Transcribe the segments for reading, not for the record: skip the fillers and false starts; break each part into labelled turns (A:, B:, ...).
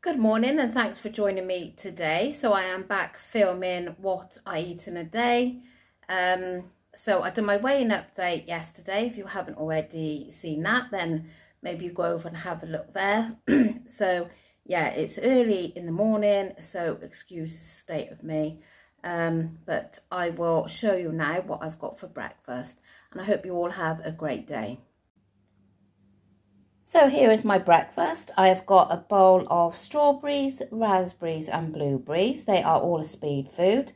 A: Good morning and thanks for joining me today. So I am back filming what I eat in a day. So I did my weighing update yesterday. If you haven't already seen that, then maybe you go over and have a look there. So yeah, it's early in the morning, so excuse the state of me. But I will show you now what I've got for breakfast, and I hope you all have a great day. So here is my breakfast. I have got a bowl of strawberries, raspberries and blueberries. They are all a speed food.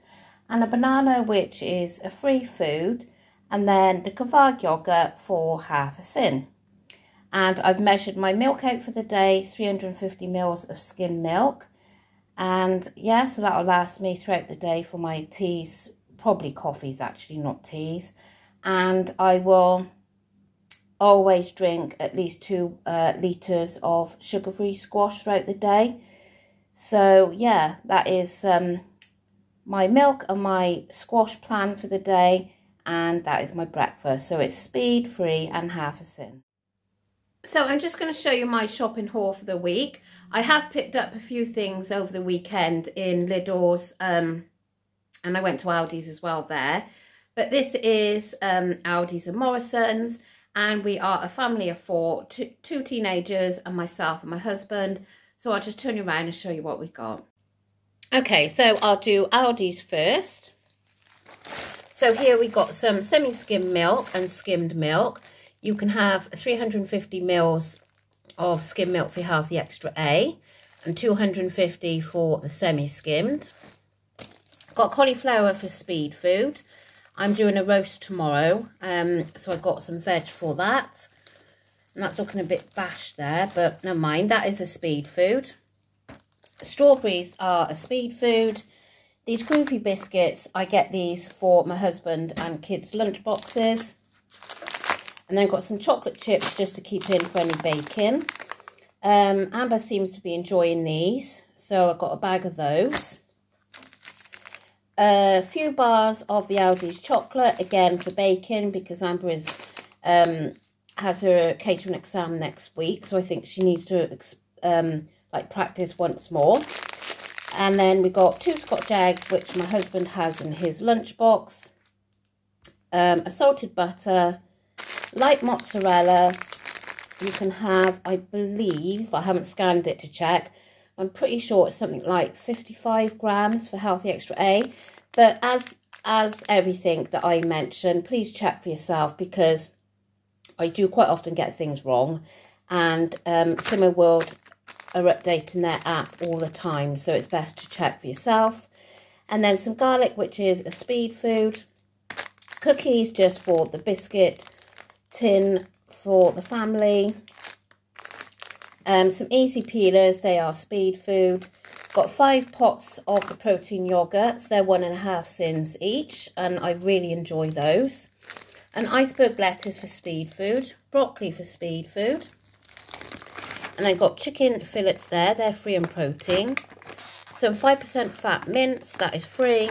A: And a banana, which is a free food. And then the Kvarg yogurt for half a sin. And I've measured my milk out for the day, 350 mils of skim milk. And yeah, so that'll last me throughout the day for my teas, probably coffees actually, not teas. And I will always drink at least 2 litres of sugar-free squash throughout the day. So yeah, that is my milk and my squash plan for the day, and that is my breakfast. So it's speed, free and half a sin. So I'm just going to show you my shopping haul for the week. I have picked up a few things over the weekend in Lidl's, and I went to Aldi's as well there. But this is Aldi's and Morrisons. And we are a family of 4, two teenagers and myself and my husband. So I'll just turn you around and show you what we got. Okay, so I'll do Aldi's first. So here we got some semi-skimmed milk and skimmed milk. You can have 350 mils of skimmed milk for Healthy Extra A and 250 for the semi-skimmed. Got cauliflower for speed food. I'm doing a roast tomorrow, so I got some veg for that. And that's looking a bit bashed there, but never mind, that is a speed food. Strawberries are a speed food. These groovy biscuits, I get these for my husband and kids' lunch boxes. And then got some chocolate chips just to keep in for any baking. Amber seems to be enjoying these, so I've got a bag of those. A few bars of the Aldi's chocolate, again for baking, because Amber is has her catering exam next week, so I think she needs to practice once more. And then we got 2 Scotch eggs, which my husband has in his lunchbox. A salted butter, light mozzarella. You can have, I believe, I haven't scanned it to check, I'm pretty sure it's something like 55 grams for Healthy Extra A. But as everything that I mentioned, please check for yourself, because I do quite often get things wrong. And Simmer World are updating their app all the time, so it's best to check for yourself. And then some garlic, which is a speed food. Cookies just for the biscuit tin for the family. Some easy peelers, they are speed food. Got 5 pots of the protein yogurts, they're 1.5 sins each, and I really enjoy those. An iceberg lettuce for speed food, broccoli for speed food. And then got chicken fillets there, they're free in protein. Some 5% fat mince, that is free.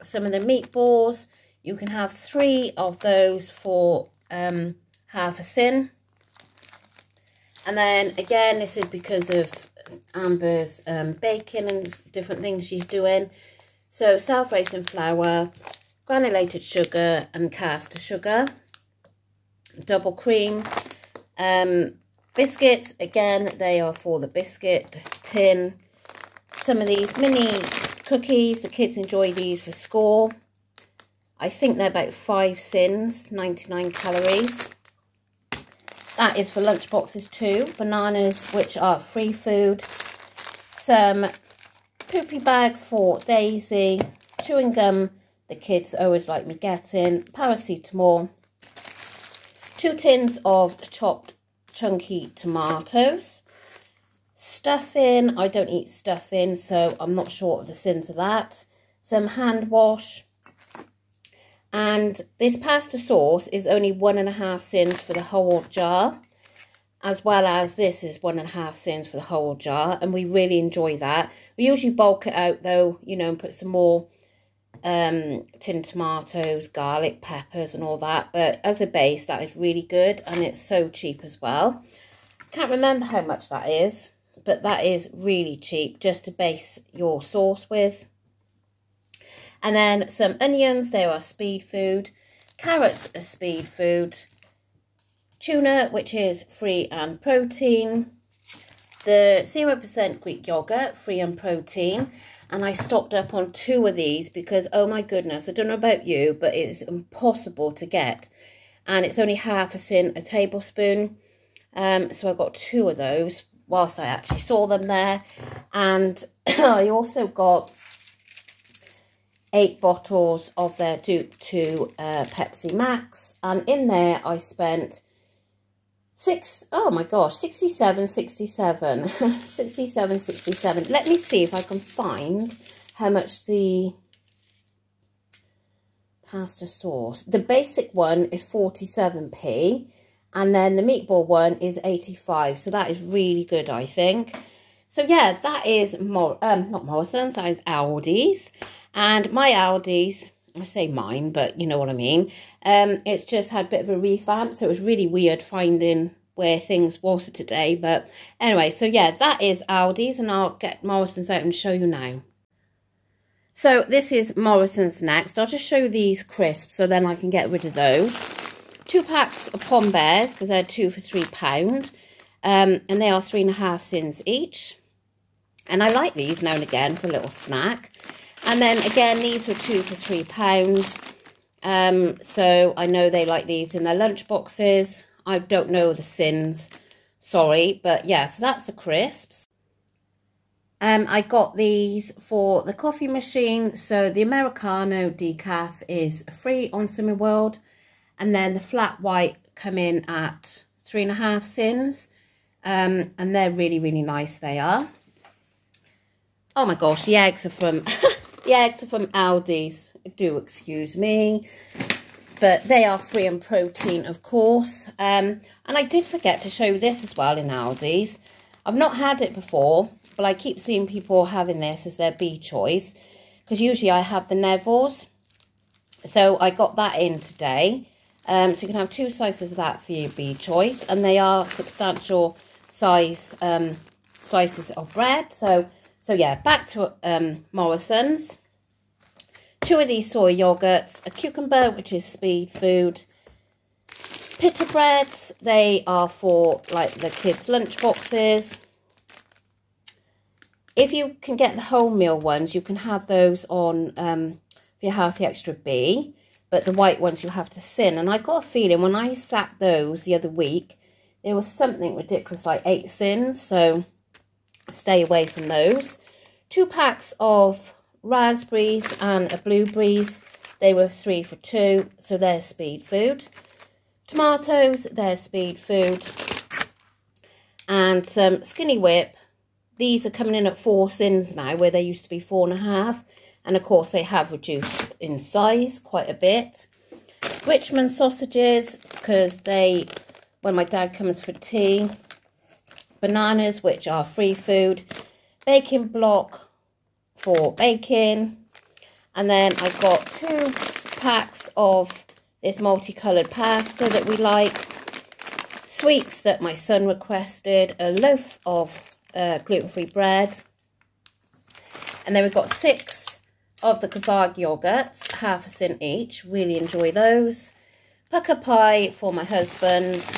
A: Some of the meatballs, you can have 3 of those for half a sin. And then again, this is because of Amber's baking and different things she's doing. So self-raising flour, granulated sugar and caster sugar, double cream. Biscuits, again, they are for the biscuit tin. Some of these mini cookies, the kids enjoy these for school. I think they're about 5 sins, 99 calories. That is for lunch boxes too. Bananas, which are free food. Some poopy bags for Daisy. Chewing gum, the kids always like me getting. Paracetamol. 2 tins of chopped chunky tomatoes. Stuffing, I don't eat stuffing, so I'm not sure of the sins of that. Some hand wash. And this pasta sauce is only 1.5 sins for the whole jar, as well as this is 1.5 sins for the whole jar, and we really enjoy that. We usually bulk it out though, you know, and put some more tinned tomatoes, garlic, peppers and all that, but as a base that is really good, and it's so cheap as well. Can't remember how much that is, but that is really cheap just to base your sauce with. And then some onions, they are speed food. Carrots are speed food. Tuna, which is free and protein. The 0% Greek yogurt, free and protein. And I stocked up on 2 of these because, oh my goodness, I don't know about you, but it's impossible to get. And it's only half a sin a tablespoon. So I got 2 of those whilst I actually saw them there. And I also got 8 bottles of their Duke 2 Pepsi Max. And in there I spent 67. 67. Let me see if I can find how much the pasta sauce. The basic one is 47p. And then the meatball one is 85. So that is really good, I think. So yeah, that is not Morrisons, that is Aldi's. And my Aldi's, I say mine, but you know what I mean. It's just had a bit of a revamp, so it was really weird finding where things was today. But anyway, so yeah, that is Aldi's, and I'll get Morrisons out and show you now. So this is Morrisons next. I'll just show you these crisps, so then I can get rid of those. 2 packs of Pom Bears, because they're 2 for £3. And they are 3.5 cents each. And I like these now and again for a little snack. And then again, these were 2 for £3. So I know they like these in their lunch boxes. I don't know the sins, sorry, but yeah, so that's the crisps. I got these for the coffee machine. So the Americano decaf is free on Summer World, and then the flat white come in at 3.5 cents, and they're really, really nice. They are. Oh my gosh, the eggs are from the eggs are from Aldi's. Do excuse me. But they are free and protein, of course. And I did forget to show you this as well in Aldi's. I've not had it before, but I keep seeing people having this as their B choice, because usually I have the Neville's. So I got that in today. So you can have 2 slices of that for your B choice, and they are substantial size slices of bread. So yeah, back to Morrisons. 2 of these soy yogurts, a cucumber, which is speed food, pita breads, they are for like the kids' lunch boxes. If you can get the wholemeal ones, you can have those on for your Healthy Extra B, but the white ones you have to sin. And I got a feeling when I sat those the other week, there was something ridiculous like 8 sins, so stay away from those. 2 packs of raspberries and blueberries, they were 3 for £2, so they're speed food. Tomatoes, they're speed food. And some Skinny Whip, these are coming in at 4 cents now, where they used to be 4.5, and of course they have reduced in size quite a bit. Richmond sausages, because when my dad comes for tea. Bananas, which are free food. Baking block for baking. And then I've got 2 packs of this multicoloured pasta that we like. Sweets that my son requested. A loaf of gluten-free bread. And then we've got 6 of the Kvarg yogurts, half a cent each. Really enjoy those. Pucker pie for my husband.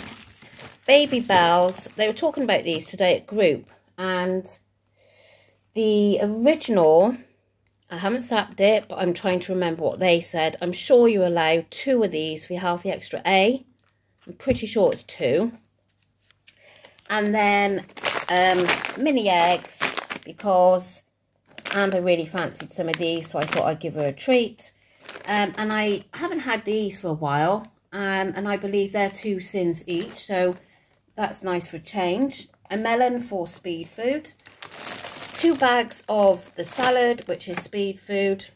A: Baby bells. They were talking about these today at group, and the original, I haven't zapped it, but I'm trying to remember what they said. I'm sure you allow 2 of these for your Healthy Extra A. I'm pretty sure it's 2. And then mini eggs, because Amber really fancied some of these, so I thought I'd give her a treat. And I haven't had these for a while, and I believe they're 2 cents each, so that's nice for a change. A melon for speed food. 2 bags of the salad, which is speed food.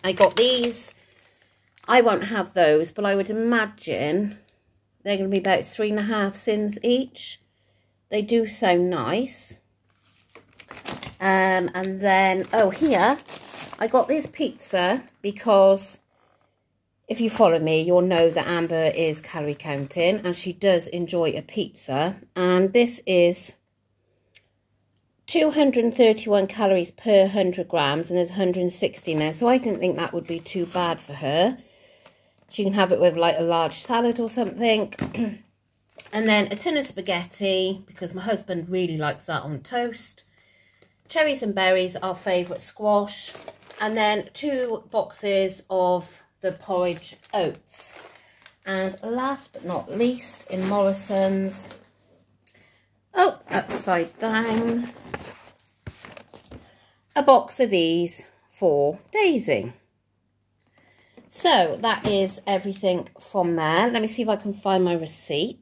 A: I got these. I won't have those, but I would imagine they're going to be about 3.5 cents each. They do sound nice. And then, oh, here, I got this pizza because if you follow me, you'll know that Amber is calorie counting, and she does enjoy a pizza. And this is 231 calories per 100 grams, and there's 160 in there, so I didn't think that would be too bad for her. She can have it with like a large salad or something. And then a tin of spaghetti, because my husband really likes that on toast. Cherries and berries, our favourite squash. And then 2 boxes of the porridge oats. And last but not least, in Morrisons, oh, upside down, a box of these for Daisy. So that is everything from there. Let me see if I can find my receipt.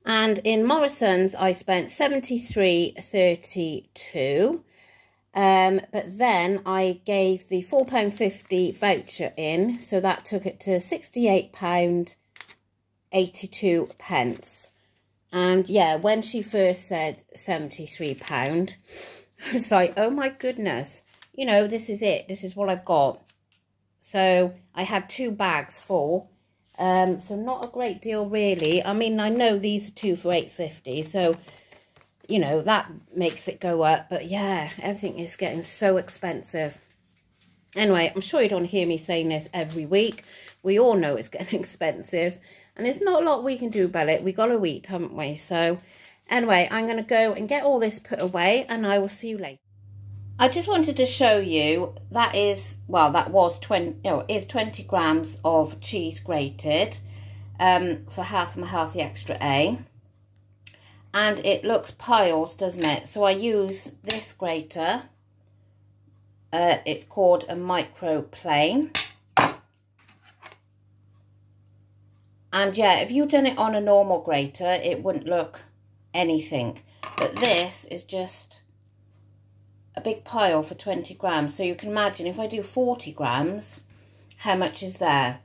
A: And in Morrisons, I spent £73.32. But then I gave the £4.50 voucher in, so that took it to £68.82. And yeah, when she first said £73, I was like, oh my goodness, you know, this is it. This is what I've got. So I had 2 bags full. So not a great deal really. I mean, I know these are 2 for £8.50, so you know that makes it go up. But yeah, everything is getting so expensive. Anyway, I'm sure you don't hear me saying this every week. We all know it's getting expensive, and there's not a lot we can do about it. We got to eat, haven't we? So anyway, I'm going to go and get all this put away, and I will see you later. I just wanted to show you that is, well, that was 20, no, it is 20 grams of cheese grated for half of my Healthy Extra A. And it looks piles, doesn't it? So I use this grater. It's called a micro plane. And yeah, if you'd done it on a normal grater, it wouldn't look anything. But this is just a big pile for 20 grams. So you can imagine if I do 40 grams, how much is there?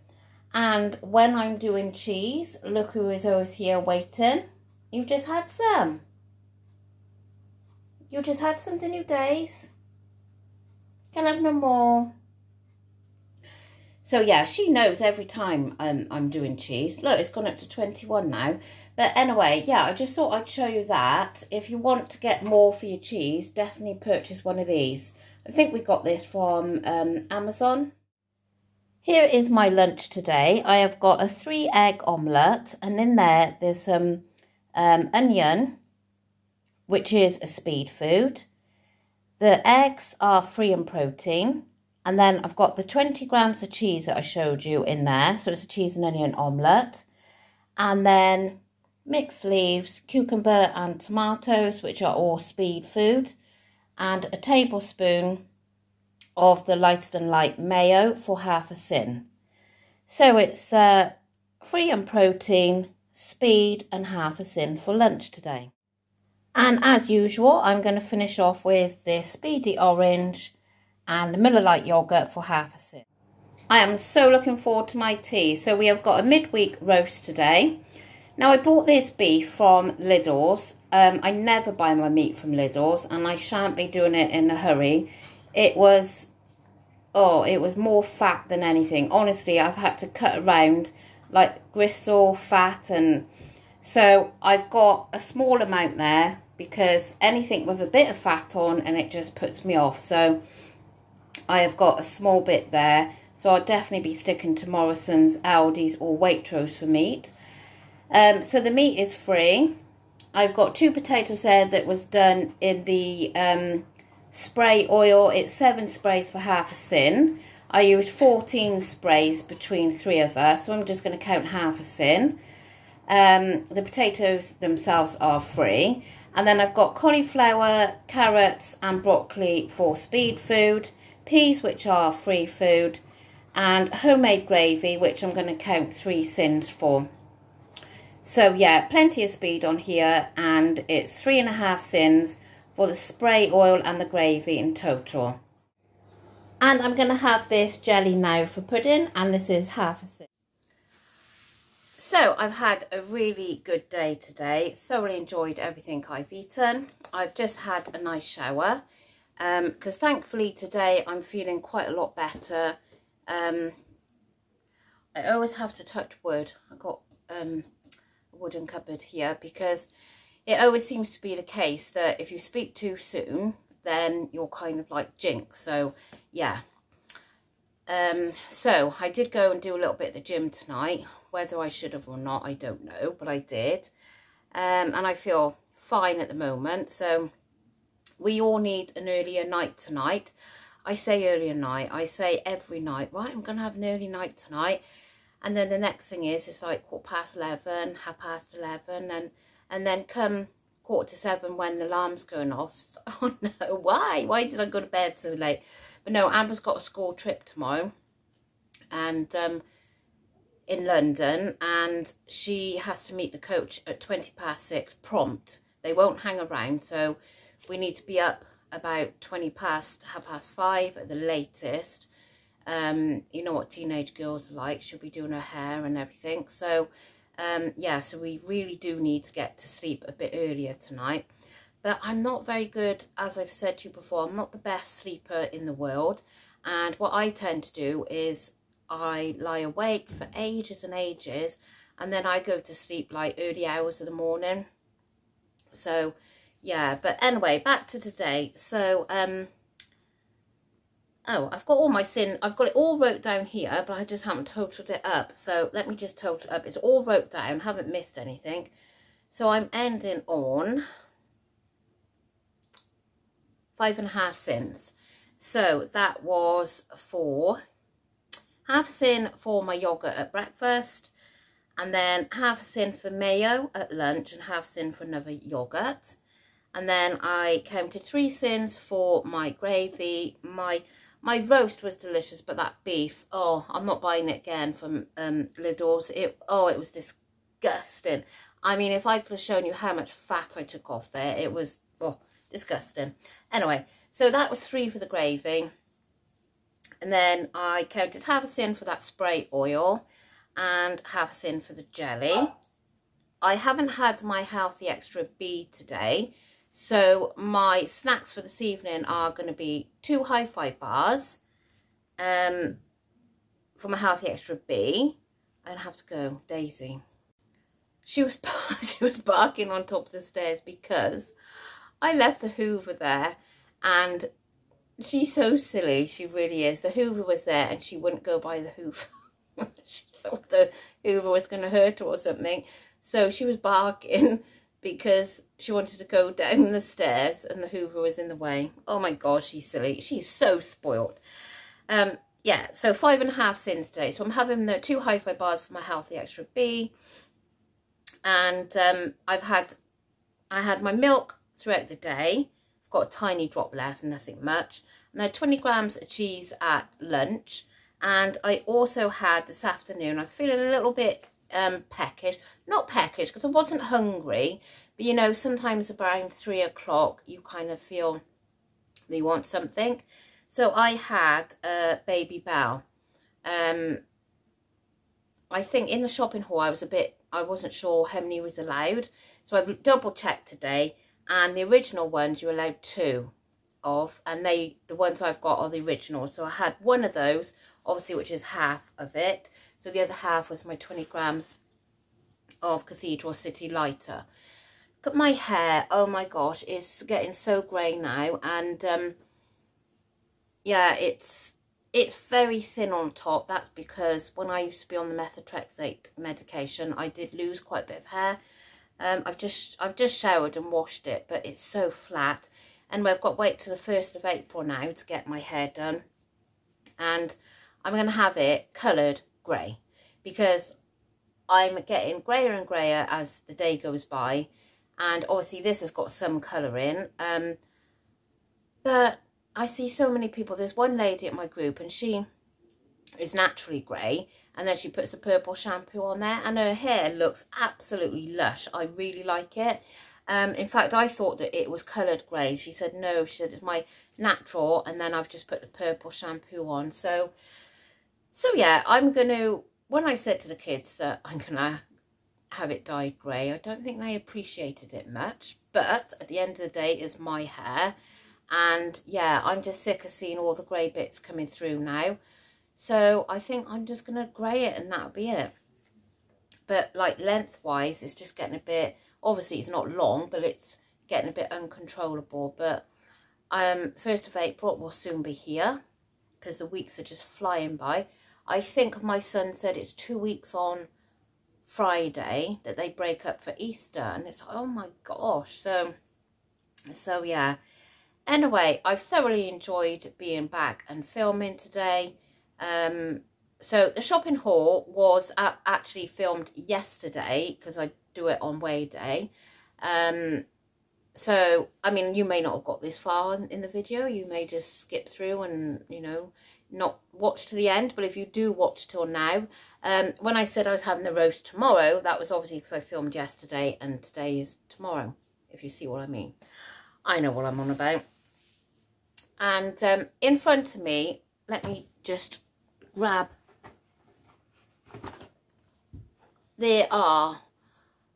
A: And when I'm doing cheese, look who is always here waiting. You've just had some. You just had some, didn't you, Days? Can I have no more? So yeah, she knows every time I'm doing cheese. Look, it's gone up to 21 now. But anyway, yeah, I just thought I'd show you that. If you want to get more for your cheese, definitely purchase one of these. I think we got this from Amazon. Here is my lunch today. I have got a 3-egg omelette, and in there there's some onion, which is a speed food. The eggs are free in protein. And then I've got the 20 grams of cheese that I showed you in there. So it's a cheese and onion omelette. And then mixed leaves, cucumber and tomatoes, which are all speed food. And a tablespoon of the lighter than light mayo for half a sin. So it's free in protein, speed and half a sin for lunch today. And as usual, I'm going to finish off with this speedy orange and Miller Lite yogurt for half a sin. I am so looking forward to my tea. So we have got a midweek roast today. Now I bought this beef from Lidl's. I never buy my meat from Lidl's, and I shan't be doing it in a hurry. It was more fat than anything. Honestly, I've had to cut around like gristle, fat, and so I've got a small amount there because anything with a bit of fat on and it just puts me off. So I have got a small bit there, so I'll definitely be sticking to Morrisons, Aldis or Waitrose for meat. So the meat is free. I've got 2 potatoes there that was done in the spray oil. It's 7 sprays for half a sin. I used 14 sprays between 3 of us, so I'm just going to count half a sin. The potatoes themselves are free. And then I've got cauliflower, carrots and broccoli for speed food. Peas, which are free food, and homemade gravy, which I'm going to count 3 sins for. So yeah, plenty of speed on here, and it's 3.5 sins for the spray oil and the gravy in total. And I'm going to have this jelly now for pudding, and this is half a sin. So I've had a really good day today. Thoroughly enjoyed everything I've eaten. I've just had a nice shower. Because thankfully today I'm feeling quite a lot better. I always have to touch wood. I've got a wooden cupboard here because, it always seems to be the case that if you speak too soon, then you're kind of like jinxed. So yeah. So I did go and do a little bit at the gym tonight. Whether I should have or not, I don't know, but I did. And I feel fine at the moment. So we all need an earlier night tonight. I say earlier night, I say every night, right, I'm going to have an early night tonight. And then the next thing is, it's like 11:15, 11:30, and then come 7:15 when the alarm's going off. Oh no, why? Why did I go to bed so late? But no, Amber's got a school trip tomorrow, and in London, and she has to meet the coach at 6:20 prompt. They won't hang around, so we need to be up about 5:20 at the latest. You know what teenage girls are like. She'll be doing her hair and everything. So yeah, so we really do need to get to sleep a bit earlier tonight. But I'm not very good, as I've said to you before, I'm not the best sleeper in the world. And what I tend to do is I lie awake for ages and ages, and then I go to sleep like early hours of the morning. So yeah, but anyway, back to today. So oh, I've got all my I've got it all wrote down here, but I just haven't totaled it up. So let me just total it up. It's all wrote down, haven't missed anything. So I'm ending on 5.5 sins. So that was for half a sin for my yogurt at breakfast, and then half a sin for mayo at lunch, and half a sin for another yogurt. And then I counted 3 sins for my gravy. My roast was delicious, but that beef, oh, I'm not buying it again from Lidl's. It was disgusting. I mean, if I could have shown you how much fat I took off there, it was, oh, disgusting. Anyway, so that was 3 for the gravy. And then I counted half a sin for that spray oil and half a sin for the jelly. I haven't had my healthy extra B today. So my snacks for this evening are going to be 2 hi-fi bars for my healthy extra B. I have to go, Daisy. She was barking on top of the stairs because I left the Hoover there, and she's so silly, she really is. The Hoover was there and she wouldn't go by the Hoover. She thought the Hoover was going to hurt her or something. So she was barking because she wanted to go down the stairs and the Hoover was in the way. Oh my God, she's silly. She's so spoiled. Yeah, so 5.5 sins today. So I'm having the 2 hi-fi bars for my healthy extra B. And I had my milk throughout the day. I've got a tiny drop left, nothing much. And I had 20 grams of cheese at lunch. And I also had this afternoon, I was feeling a little bit peckish. Not peckish because I wasn't hungry, but you know, sometimes around 3 o'clock you kind of feel that you want something. So I had a Baby Bell. I think in the shopping haul I wasn't sure how many was allowed, so I've double checked today, and the original ones you're allowed 2 of, and the ones I've got are the originals. So I had one of those, obviously, which is half of it. So the other half was my 20 grams of Cathedral City Lighter. Look at my hair. Oh my gosh, it's getting so grey now. And yeah, it's very thin on top. That's because when I used to be on the methotrexate medication, I did lose quite a bit of hair. I've just showered and washed it, but it's so flat. And we've got to wait till the 1st of April now to get my hair done. And I'm going to have it coloured grey, because I'm getting greyer and greyer as the day goes by. And obviously this has got some colour in. But I see so many people. There's one lady at my group and she is naturally grey. And then she puts a purple shampoo on there and her hair looks absolutely lush. I really like it. In fact, I thought that it was coloured grey. She said no. She said it's my natural, and then I've just put the purple shampoo on. So yeah, I'm going to, when I said to the kids that I'm going to have it dyed grey, I don't think they appreciated it much. But at the end of the day, it's my hair. And yeah, I'm just sick of seeing all the grey bits coming through now. So I think I'm just going to grey it and that'll be it. But like lengthwise, it's just getting a bit Obviously it's not long, but it's getting a bit uncontrollable. But 1st of April will soon be here, because the weeks are just flying by. I think my son said it's 2 weeks on Friday that they break up for Easter, and it's like, oh my gosh. So yeah. Anyway, I've thoroughly enjoyed being back and filming today. So the shopping haul was actually filmed yesterday, because I do it on weigh day. So, I mean, you may not have got this far in the video. You may just skip through and, you know, not watch to the end. But if you do watch till now, when I said I was having the roast tomorrow, that was obviously because I filmed yesterday and today is tomorrow, if you see what I mean. I know what I'm on about. And in front of me, let me just grab. There are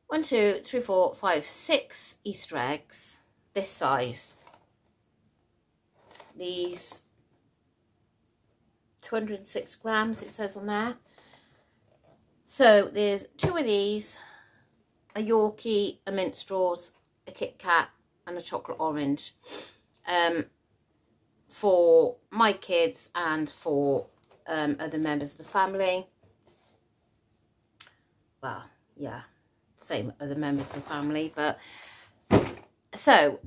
A: 1, 2, 3, 4, 5, 6 Easter eggs, this size. These 206 grams, it says on there. So there's 2 of these, a Yorkie, a Minstrels, a Kit Kat, and a chocolate orange, for my kids and for other members of the family. Well, yeah, same other members of the family. But so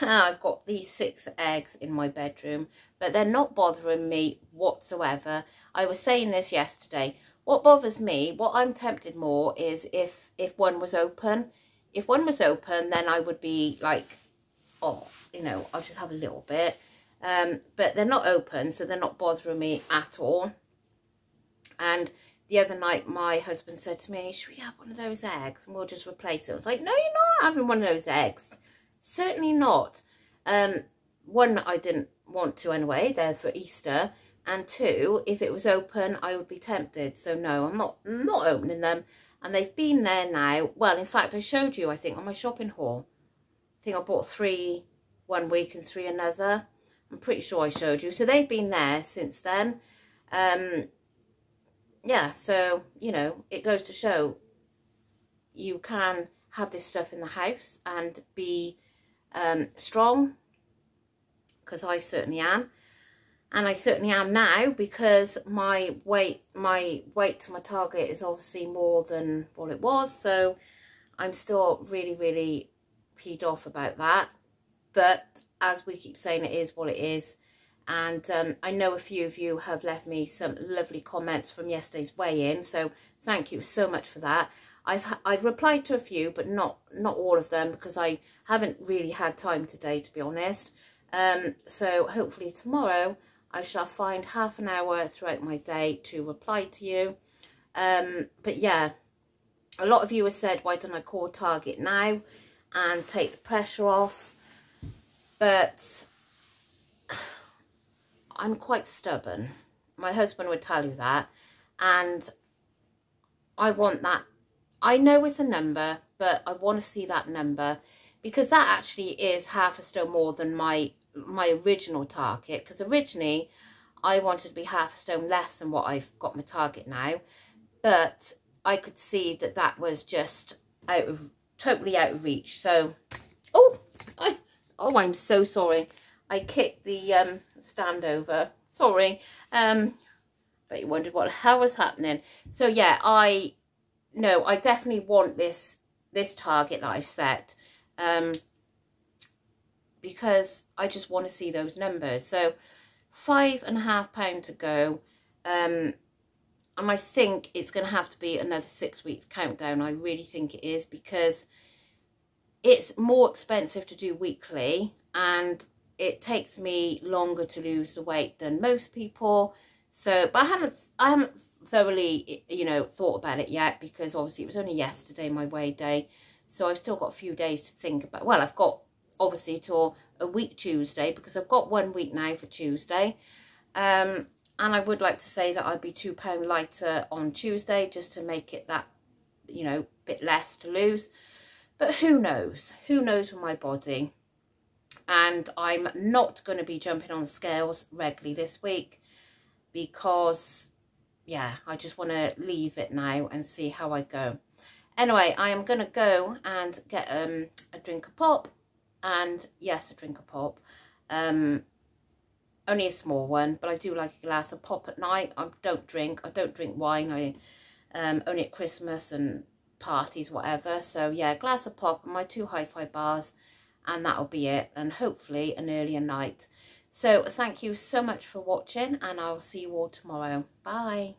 A: I've got these 6 eggs in my bedroom, but they're not bothering me whatsoever. I was saying this yesterday. What bothers me, what I'm tempted more, is if one was open. If one was open, then I would be like, oh, you know, I'll just have a little bit. But they're not open, so they're not bothering me at all. And the other night, my husband said to me, should we have one of those eggs and we'll just replace it? I was like, no, you're not having one of those eggs. Certainly not. One, I didn't want to anyway. They're for Easter. And 2, if it was open, I would be tempted. So no, I'm not opening them. And they've been there now. Well, in fact, I showed you, I think, on my shopping haul. I think I bought 3 one week and 3 another. I'm pretty sure I showed you. So they've been there since then. Yeah, so, you know, it goes to show you can have this stuff in the house and be strong, because I certainly am. And I certainly am now, because my weight to my target is obviously more than what it was. So I'm still really, really peed off about that. But as we keep saying, it is what it is. And I know a few of you have left me some lovely comments from yesterday's weigh-in, so thank you so much for that. I've replied to a few, but not all of them, because I haven't really had time today, to be honest. So hopefully tomorrow I shall find half an hour throughout my day to reply to you. But yeah, a lot of you have said, why don't I call Target now and take the pressure off? But I'm quite stubborn. My husband would tell you that. And I want that. I know it's a number, but I want to see that number, because that actually is half a stone more than my original target. Because originally I wanted to be half a stone less than what I've got my target now. But I could see that that was just totally out of reach. So, I'm so sorry. I kicked the stand over. Sorry. But you wondered what the hell was happening. So yeah, I definitely want this target that I've set. Because I just want to see those numbers. So £5.5 to go. And I think it's going to have to be another 6 weeks countdown. I really think it is, because it's more expensive to do weekly, and it takes me longer to lose the weight than most people. So, but I haven't thoroughly, you know, thought about it yet, because obviously it was only yesterday, my weigh day. So I've still got a few days to think about. Well, I've got obviously till a week Tuesday, because I've got 1 week now for Tuesday. And I would like to say that I'd be £2 lighter on Tuesday, just to make it that, you know, bit less to lose. But who knows? Who knows with my body? And I'm not going to be jumping on the scales regularly this week, because, yeah, I just want to leave it now and see how I go. Anyway, I am going to go and get a drink of pop. And yes, a drink of pop. Only a small one, but I do like a glass of pop at night. I don't drink wine. I only at Christmas and parties, whatever. So yeah, a glass of pop and my 2 hi-fi bars, and that'll be it. And hopefully an earlier night. So thank you so much for watching, and I'll see you all tomorrow. Bye.